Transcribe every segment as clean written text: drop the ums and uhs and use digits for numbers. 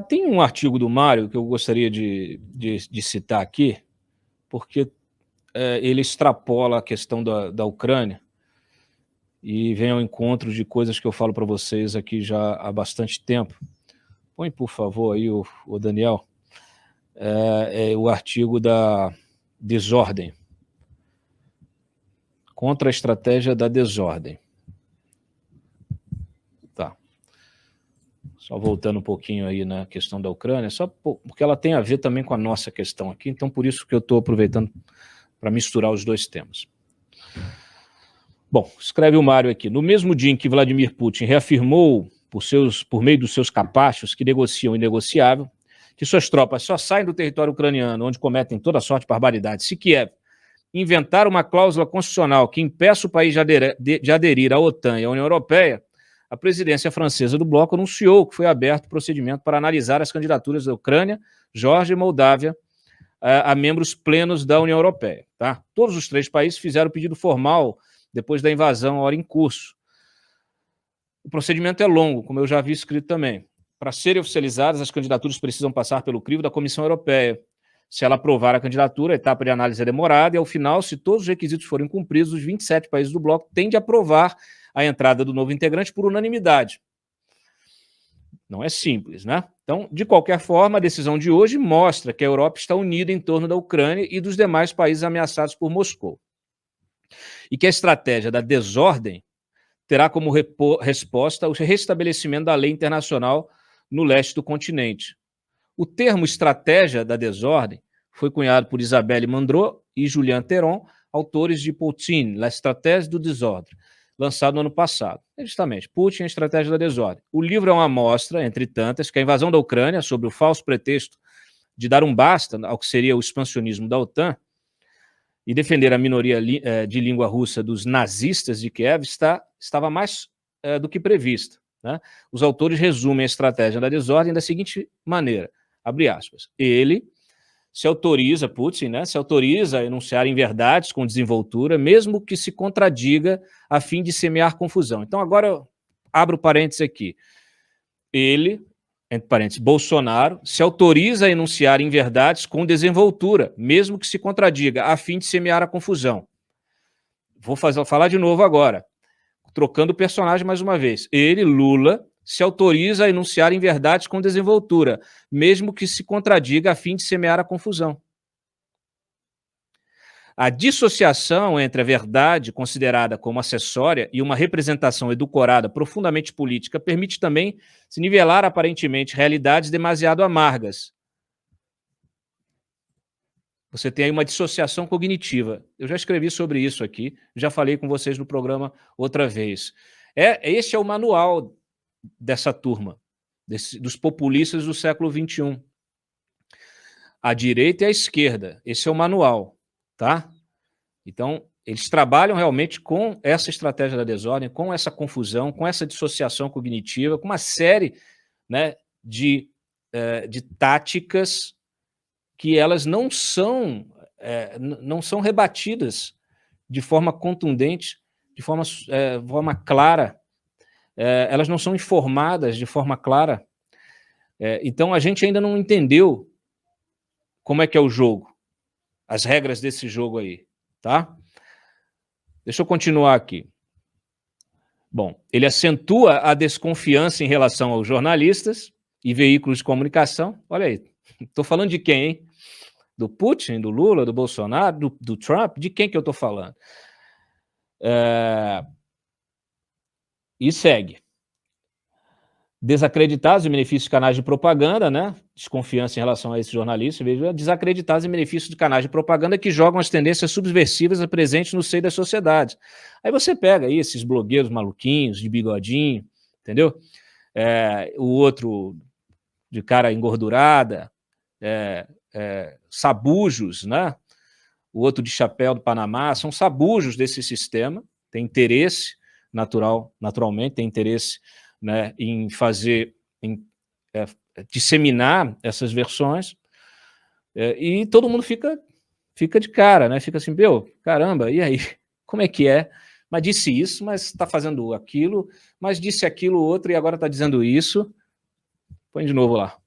Tem um artigo do Mário que eu gostaria de citar aqui, porque ele extrapola a questão da Ucrânia e vem ao encontro de coisas que eu falo para vocês aqui já há bastante tempo. Põe, por favor, aí o Daniel, o artigo da desordem, contra a estratégia da desordem. Tá. Só voltando um pouquinho aí na questão da Ucrânia, só porque ela tem a ver também com a nossa questão aqui, então por isso que eu estou aproveitando para misturar os dois temas. Bom, escreve o Mário aqui. No mesmo dia em que Vladimir Putin reafirmou, por meio dos seus capachos que negociam o inegociável, que suas tropas só saem do território ucraniano, onde cometem toda sorte de barbaridades, se Kiev inventar uma cláusula constitucional que impeça o país de aderir à OTAN e à União Europeia, a presidência francesa do bloco anunciou que foi aberto o procedimento para analisar as candidaturas da Ucrânia, Geórgia e Moldávia a membros plenos da União Europeia. Tá? Todos os 3 países fizeram o pedido formal depois da invasão, a hora em curso. O procedimento é longo, como eu já havia escrito também. Para serem oficializadas, as candidaturas precisam passar pelo crivo da Comissão Europeia. Se ela aprovar a candidatura, a etapa de análise é demorada e, ao final, se todos os requisitos forem cumpridos, os 27 países do bloco têm de aprovar a entrada do novo integrante por unanimidade. Não é simples, né? Então, de qualquer forma, a decisão de hoje mostra que a Europa está unida em torno da Ucrânia e dos demais países ameaçados por Moscou. E que a estratégia da desordem terá como resposta o restabelecimento da lei internacional no leste do continente. O termo estratégia da desordem foi cunhado por Isabelle Mandrot e Julien Theron, autores de Putin, La Stratégie du Désordre, lançado no ano passado. Justamente, Putin, a estratégia da desordem. O livro é uma amostra, entre tantas, que a invasão da Ucrânia, sob o falso pretexto de dar um basta ao que seria o expansionismo da OTAN e defender a minoria de língua russa dos nazistas de Kiev, estava mais do que prevista. Né? Os autores resumem a estratégia da desordem da seguinte maneira, abre aspas, ele se autoriza, Putin, né, se autoriza a enunciar inverdades com desenvoltura, mesmo que se contradiga a fim de semear confusão. Então agora eu abro parênteses aqui. Ele, entre parênteses, Bolsonaro, se autoriza a enunciar inverdades com desenvoltura, mesmo que se contradiga, a fim de semear a confusão. Vou falar de novo agora, trocando o personagem mais uma vez. Ele, Lula, se autoriza a enunciar inverdades com desenvoltura, mesmo que se contradiga a fim de semear a confusão. A dissociação entre a verdade considerada como acessória e uma representação edulcorada profundamente política permite também se nivelar aparentemente realidades demasiado amargas. Você tem aí uma dissociação cognitiva. Eu já escrevi sobre isso aqui, já falei com vocês no programa outra vez. Esse é o manual dessa turma, dos populistas do século XXI. A direita e a esquerda, esse é o manual, tá? Então, eles trabalham realmente com essa estratégia da desordem, com essa confusão, com essa dissociação cognitiva, com uma série, né, de táticas que elas não são rebatidas de forma contundente, de forma clara, elas não são informadas de forma clara. Então, a gente ainda não entendeu como é que é o jogo, as regras desse jogo aí, tá? Deixa eu continuar aqui. Bom, ele acentua a desconfiança em relação aos jornalistas e veículos de comunicação. Olha aí, estou falando de quem, hein? Do Putin, do Lula, do Bolsonaro, do Trump? De quem que eu estou falando? E segue. Desacreditados em benefício de canais de propaganda, né? Desconfiança em relação a esses jornalistas, veja, desacreditados em benefício de canais de propaganda que jogam as tendências subversivas presentes no seio da sociedade. Aí você pega aí esses blogueiros maluquinhos, de bigodinho, entendeu? O outro de cara engordurada, sabujos, né? O outro de chapéu do Panamá, são sabujos desse sistema, tem interesse naturalmente, tem interesse, né, em disseminar essas versões, e todo mundo fica de cara, né? Fica assim, meu, caramba, e aí? Como é que é? Mas disse isso, mas está fazendo aquilo, mas disse aquilo outro e agora está dizendo isso. Põe de novo lá.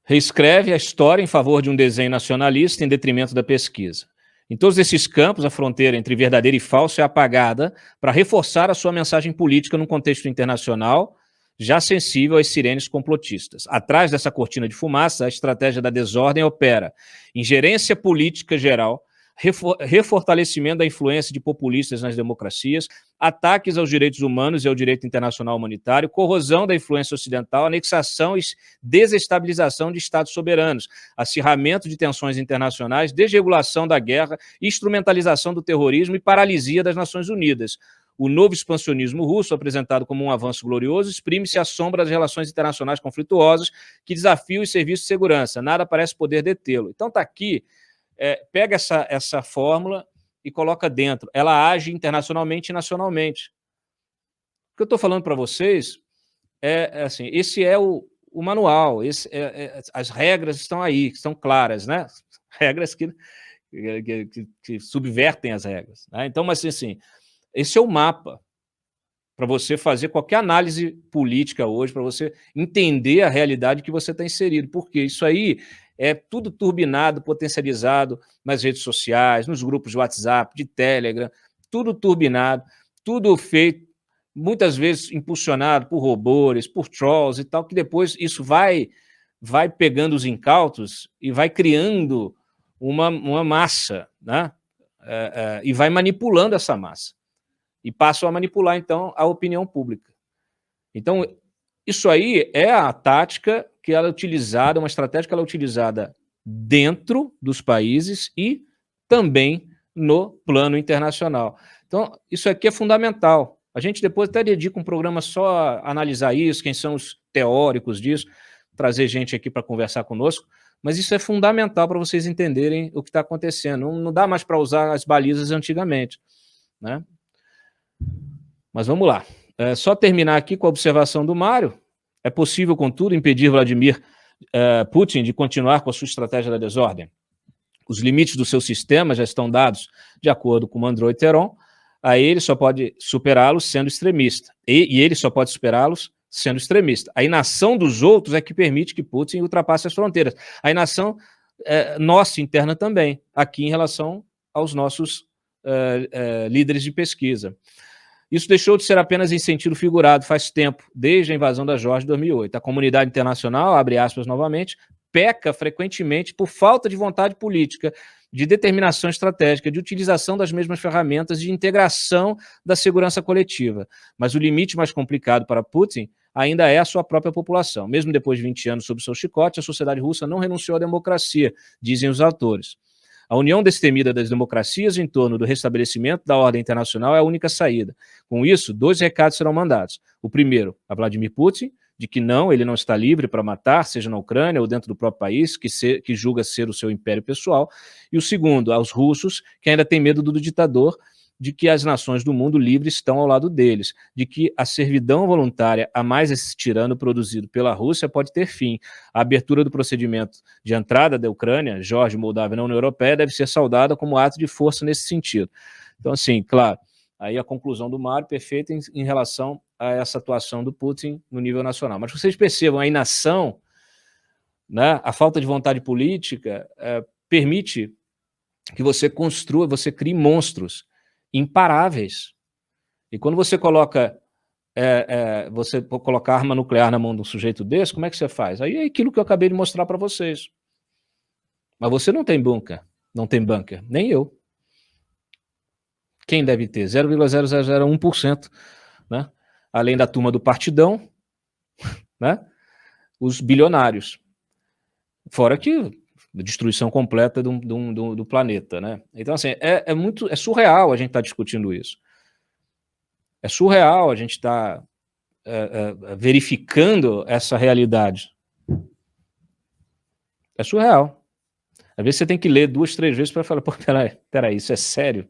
reescreve a história em favor de um desenho nacionalista em detrimento da pesquisa. Em todos esses campos, a fronteira entre verdadeiro e falso é apagada para reforçar a sua mensagem política num contexto internacional já sensível às sirenes complotistas. Atrás dessa cortina de fumaça, a estratégia da desordem opera ingerência política geral, refortalecimento da influência de populistas nas democracias, ataques aos direitos humanos e ao direito internacional humanitário, corrosão da influência ocidental, anexação e desestabilização de estados soberanos, acirramento de tensões internacionais, desregulação da guerra, instrumentalização do terrorismo e paralisia das Nações Unidas. O novo expansionismo russo, apresentado como um avanço glorioso, exprime-se à sombra das relações internacionais conflituosas que desafiam os serviços de segurança. Nada parece poder detê-lo. Então está aqui, pega essa fórmula e coloca dentro. Ela age internacionalmente e nacionalmente. O que eu estou falando para vocês assim, esse é o manual, as regras estão aí, estão claras, né? Regras que subvertem as regras. Né? Então, mas assim, esse é o mapa para você fazer qualquer análise política hoje, para você entender a realidade que você está inserido, porque isso aí é tudo turbinado, potencializado nas redes sociais, nos grupos de WhatsApp, de Telegram, tudo turbinado, tudo feito, muitas vezes impulsionado por robôs, por trolls e tal, que depois isso vai pegando os incautos e vai criando uma massa, né? E vai manipulando essa massa. E passam a manipular, então, a opinião pública. Então, isso aí é a tática que ela é utilizada, uma estratégia que ela é utilizada dentro dos países e também no plano internacional. Então, isso aqui é fundamental. A gente depois até dedica um programa só a analisar isso, quem são os teóricos disso, trazer gente aqui para conversar conosco, mas isso é fundamental para vocês entenderem o que está acontecendo. Não dá mais para usar as balizas antigamente, né? Mas vamos lá. Só terminar aqui com a observação do Mário. É possível, contudo, impedir Vladimir Putin de continuar com a sua estratégia da desordem. Os limites do seu sistema já estão dados de acordo com Mandroy Teron. Aí ele só pode superá-los sendo extremista. E ele só pode superá-los sendo extremista. A inação dos outros é que permite que Putin ultrapasse as fronteiras. A inação nossa interna também, aqui em relação aos nossos líderes de pesquisa. Isso deixou de ser apenas em sentido figurado faz tempo, desde a invasão da Geórgia em 2008. A comunidade internacional, abre aspas novamente, peca frequentemente por falta de vontade política, de determinação estratégica, de utilização das mesmas ferramentas de integração da segurança coletiva. Mas o limite mais complicado para Putin ainda é a sua própria população. Mesmo depois de 20 anos sob seu chicote, a sociedade russa não renunciou à democracia, dizem os autores. A união destemida das democracias em torno do restabelecimento da ordem internacional é a única saída. Com isso, 2 recados serão mandados. O primeiro, a Vladimir Putin, de que não, ele não está livre para matar, seja na Ucrânia ou dentro do próprio país, que julga ser o seu império pessoal. E o segundo, aos russos, que ainda têm medo do ditador, de que as nações do mundo livre estão ao lado deles, de que a servidão voluntária a mais esse tirano produzido pela Rússia pode ter fim. A abertura do procedimento de entrada da Ucrânia, Geórgia e Moldávia na União Europeia deve ser saudada como ato de força nesse sentido. Então, assim, claro, aí a conclusão do Mário perfeita em relação a essa atuação do Putin no nível nacional. Mas vocês percebam, a inação, né, a falta de vontade política permite que você construa, você crie monstros imparáveis. E quando você coloca arma nuclear na mão de um sujeito desse, como é que você faz? Aí é aquilo que eu acabei de mostrar para vocês. Mas você não tem bunker, nem eu. Quem deve ter? 0,0001%, né? Além da turma do partidão, né? Os bilionários. Fora que destruição completa do planeta, né? Então, assim, é surreal a gente estar discutindo isso. É surreal a gente estar verificando essa realidade. É surreal. Às vezes você tem que ler 2, 3 vezes para falar, pô, peraí, isso é sério?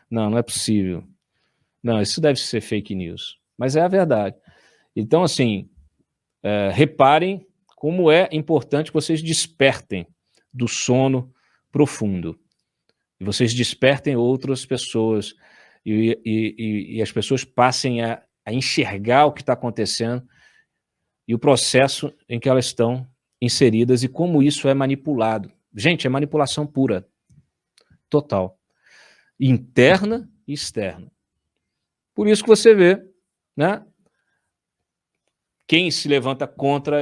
Não, não é possível. Não, isso deve ser fake news. Mas é a verdade. Então, assim, reparem como é importante que vocês despertem do sono profundo. E vocês despertem outras pessoas e as pessoas passem a enxergar o que está acontecendo e o processo em que elas estão inseridas e como isso é manipulado. Gente, é manipulação pura, total, interna e externa. Por isso que você vê, né, quem se levanta contra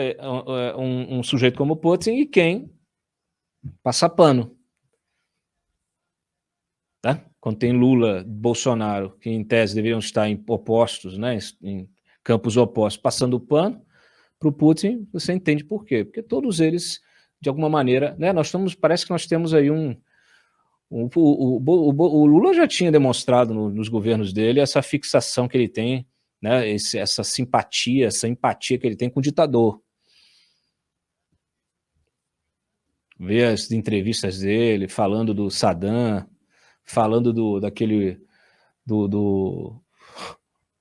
um sujeito como Putin e quem passa pano. Tá? Quando tem Lula, Bolsonaro, que em tese deveriam estar em opostos, né, em campos opostos, passando pano para o Putin, você entende por quê? Porque todos eles, de alguma maneira, né, parece que nós temos aí o Lula já tinha demonstrado nos governos dele essa fixação que ele tem, né, essa simpatia, essa empatia que ele tem com o ditador. Ver as entrevistas dele, falando do Saddam, falando do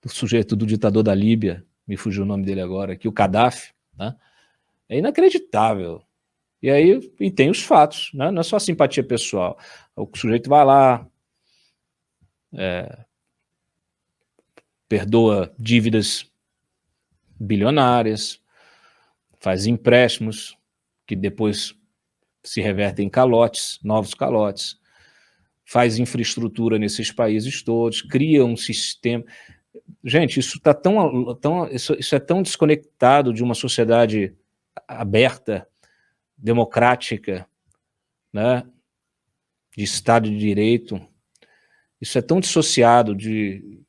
sujeito, do ditador da Líbia, me fugiu o nome dele agora, aqui, o Gaddafi, né? É inacreditável. E aí, e tem os fatos, né? Não é só simpatia pessoal. O sujeito vai lá, perdoa dívidas bilionárias, faz empréstimos que depois se revertem em calotes, novos calotes, faz infraestrutura nesses países todos, cria um sistema. Gente, isso tá isso é tão desconectado de uma sociedade aberta, democrática, né, de Estado de Direito. Isso é tão dissociado de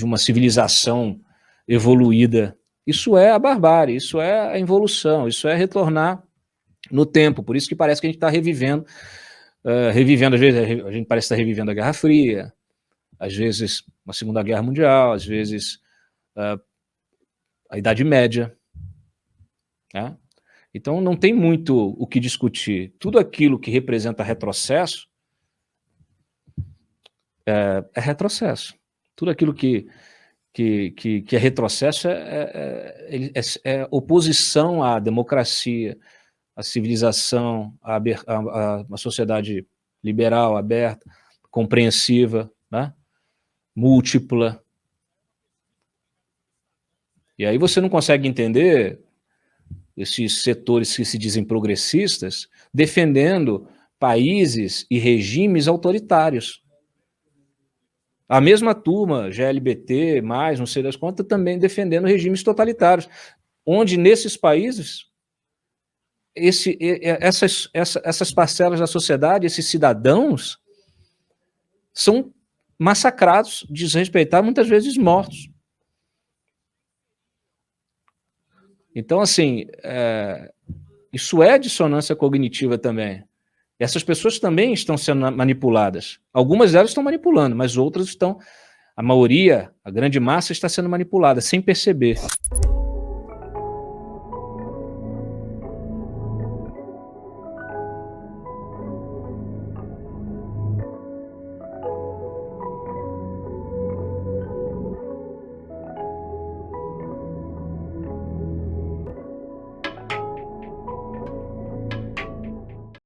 uma civilização evoluída. Isso é a barbárie, isso é a involução, isso é retornar no tempo. Por isso que parece que a gente está revivendo, às vezes a gente parece estar revivendo a Guerra Fria, às vezes uma Segunda Guerra Mundial, às vezes a Idade Média, né? Então não tem muito o que discutir. Tudo aquilo que representa retrocesso é retrocesso. Tudo aquilo que é retrocesso é oposição à democracia, à civilização, à uma sociedade liberal, aberta, compreensiva, né? Múltipla. E aí você não consegue entender esses setores que se dizem progressistas defendendo países e regimes autoritários. A mesma turma, GLBT, não sei das quantas, também defendendo regimes totalitários, onde nesses países essas parcelas da sociedade, esses cidadãos, são massacrados, desrespeitados, muitas vezes mortos. Então, assim, isso é dissonância cognitiva também. Essas pessoas também estão sendo manipuladas. Algumas delas estão manipulando, mas outras estão... A maioria, a grande massa, está sendo manipulada, sem perceber.